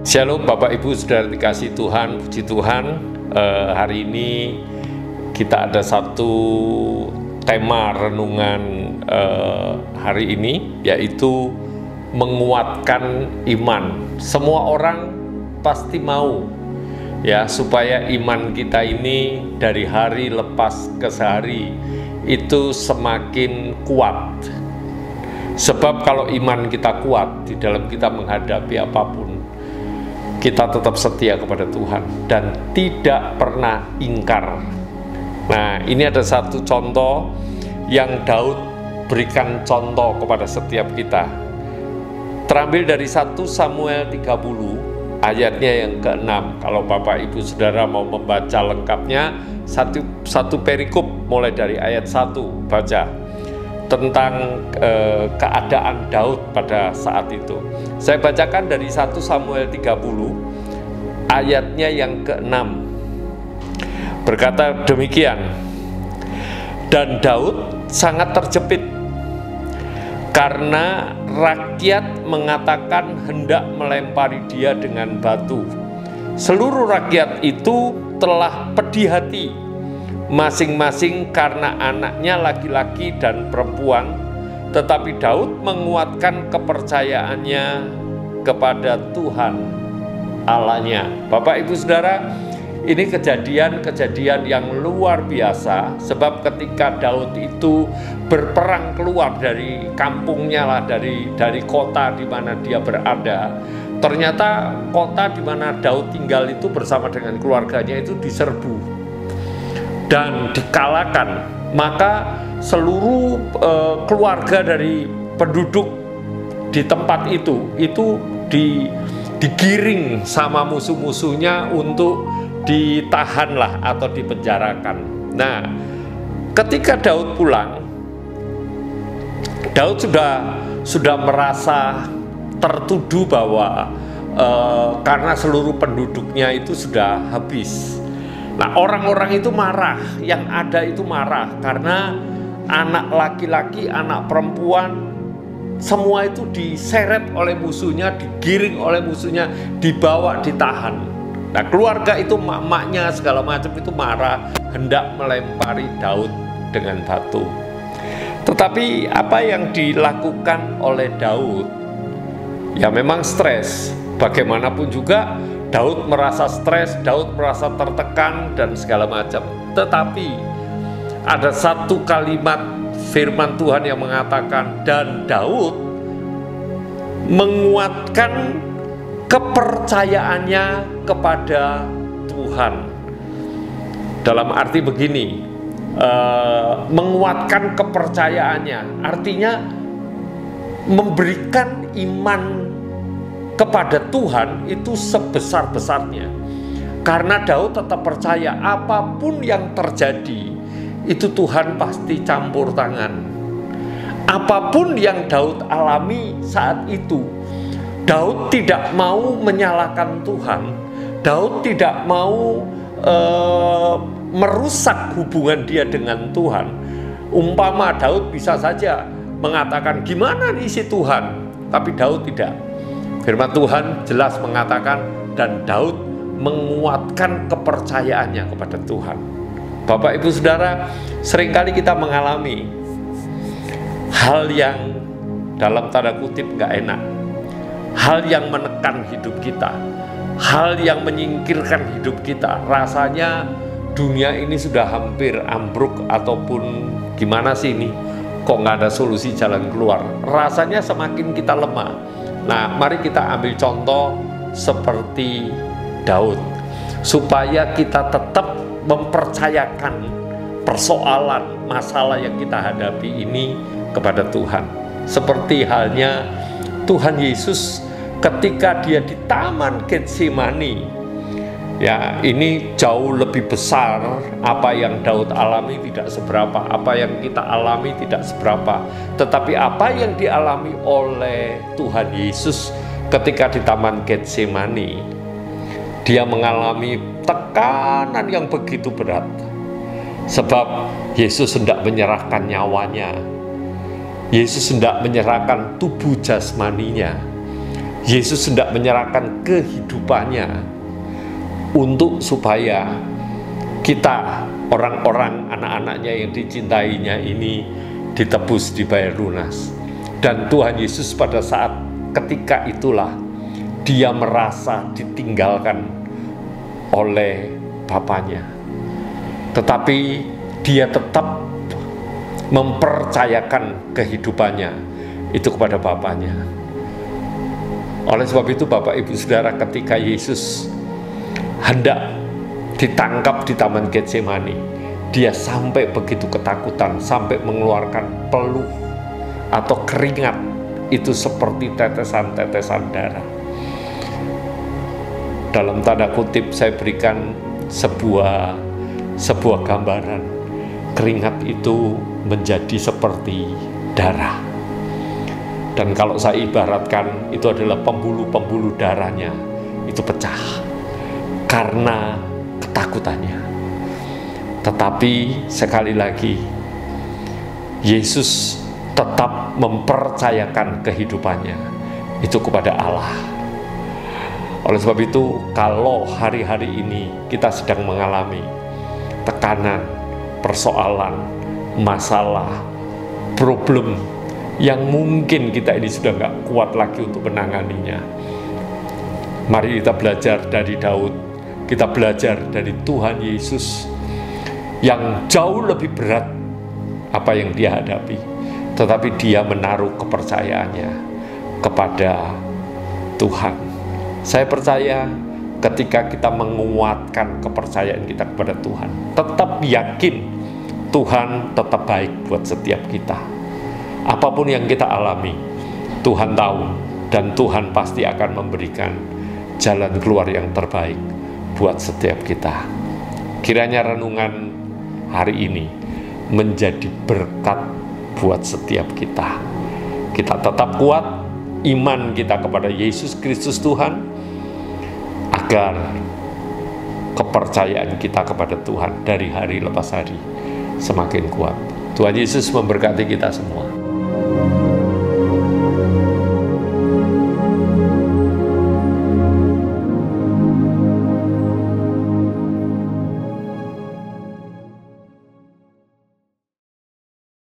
Shalom Bapak Ibu Saudara dikasih Tuhan, puji Tuhan. Hari ini kita ada satu tema renungan hari ini, yaitu menguatkan iman. Semua orang pasti mau ya supaya iman kita ini dari hari lepas ke hari itu semakin kuat. Sebab kalau iman kita kuat di dalam kita menghadapi apapun, kita tetap setia kepada Tuhan dan tidak pernah ingkar. Nah, ini ada satu contoh yang Daud berikan contoh kepada setiap kita. Terambil dari 1 Samuel 30 ayatnya yang ke-6. Kalau Bapak Ibu Saudara mau membaca lengkapnya, satu perikop mulai dari ayat 1 baca tentang keadaan Daud pada saat itu. Saya bacakan dari 1 Samuel 30 ayatnya yang ke-6. Berkata demikian, dan Daud sangat terjepit karena rakyat mengatakan hendak melempari dia dengan batu. Seluruh rakyat itu telah pedih hati, masing-masing karena anaknya laki-laki dan perempuan, tetapi Daud menguatkan kepercayaannya kepada Tuhan Allahnya. Bapak Ibu Saudara, ini kejadian yang luar biasa, sebab ketika Daud itu berperang keluar dari kampungnya lah, dari kota di mana dia berada, ternyata kota di mana Daud tinggal itu bersama dengan keluarganya itu diserbu dan dikalahkan. Maka seluruh keluarga dari penduduk di tempat itu digiring sama musuh-musuhnya untuk ditahanlah atau dipenjarakan. Nah, ketika Daud pulang, Daud sudah merasa tertuduh bahwa karena seluruh penduduknya itu sudah habis. Nah, orang-orang itu marah, yang ada itu marah karena anak laki-laki, anak perempuan, semua itu diseret oleh musuhnya, digiring oleh musuhnya, dibawa, ditahan. Nah, keluarga itu, mak-maknya segala macam itu marah, hendak melempari Daud dengan batu. Tetapi apa yang dilakukan oleh Daud? Ya memang stres. Bagaimanapun juga Daud merasa stres, Daud merasa tertekan dan segala macam. Tetapi ada satu kalimat firman Tuhan yang mengatakan, dan Daud menguatkan kepercayaannya kepada Tuhan. Dalam arti begini, menguatkan kepercayaannya artinya memberikan iman kepada Tuhan itu sebesar-besarnya. Karena Daud tetap percaya apapun yang terjadi itu Tuhan pasti campur tangan. Apapun yang Daud alami saat itu, Daud tidak mau menyalahkan Tuhan. Daud tidak mau merusak hubungan dia dengan Tuhan. Umpama Daud bisa saja mengatakan, gimana nih si Tuhan? Tapi Daud tidak. Firman Tuhan jelas mengatakan, dan Daud menguatkan kepercayaannya kepada Tuhan. Bapak Ibu Saudara, seringkali kita mengalami hal yang dalam tanda kutip gak enak, hal yang menekan hidup kita, hal yang menyingkirkan hidup kita. Rasanya dunia ini sudah hampir ambruk, ataupun gimana sih ini, kok gak ada solusi jalan keluar. Rasanya semakin kita lemah. Nah, mari kita ambil contoh seperti Daud, supaya kita tetap mempercayakan persoalan, masalah yang kita hadapi ini kepada Tuhan. Seperti halnya Tuhan Yesus ketika dia di Taman Getsemani. Ya, ini jauh lebih besar. Apa yang Daud alami tidak seberapa, apa yang kita alami tidak seberapa. Tetapi apa yang dialami oleh Tuhan Yesus ketika di Taman Getsemani, dia mengalami tekanan yang begitu berat. Sebab Yesus hendak menyerahkan nyawanya. Yesus hendak menyerahkan tubuh jasmaninya. Yesus hendak menyerahkan kehidupannya untuk supaya kita, orang-orang, anak-anaknya yang dicintainya ini ditebus, dibayar lunas. Dan Tuhan Yesus pada saat ketika itulah dia merasa ditinggalkan oleh Bapaknya, tetapi dia tetap mempercayakan kehidupannya itu kepada Bapaknya. Oleh sebab itu Bapak Ibu Saudara, ketika Yesus hendak ditangkap di Taman Getsemani, dia sampai begitu ketakutan, sampai mengeluarkan peluh atau keringat itu seperti tetesan-tetesan darah. Dalam tanda kutip saya berikan sebuah gambaran, keringat itu menjadi seperti darah. Dan kalau saya ibaratkan, itu adalah pembuluh-pembuluh darahnya itu pecah karena ketakutannya. Tetapi sekali lagi, Yesus tetap mempercayakan kehidupannya itu kepada Allah. Oleh sebab itu, kalau hari-hari ini kita sedang mengalami tekanan, persoalan, masalah, problem yang mungkin kita ini sudah nggak kuat lagi untuk menanganinya, mari kita belajar dari Daud, kita belajar dari Tuhan Yesus yang jauh lebih berat apa yang dia hadapi, tetapi dia menaruh kepercayaannya kepada Tuhan. Saya percaya ketika kita menguatkan kepercayaan kita kepada Tuhan, tetap yakin Tuhan tetap baik buat setiap kita. Apapun yang kita alami, Tuhan tahu, dan Tuhan pasti akan memberikan jalan keluar yang terbaik buat setiap kita. Kiranya renungan hari ini menjadi berkat buat setiap kita. Kita tetap kuat iman kita kepada Yesus Kristus Tuhan, agar kepercayaan kita kepada Tuhan dari hari lepas hari semakin kuat. Tuhan Yesus memberkati kita semua.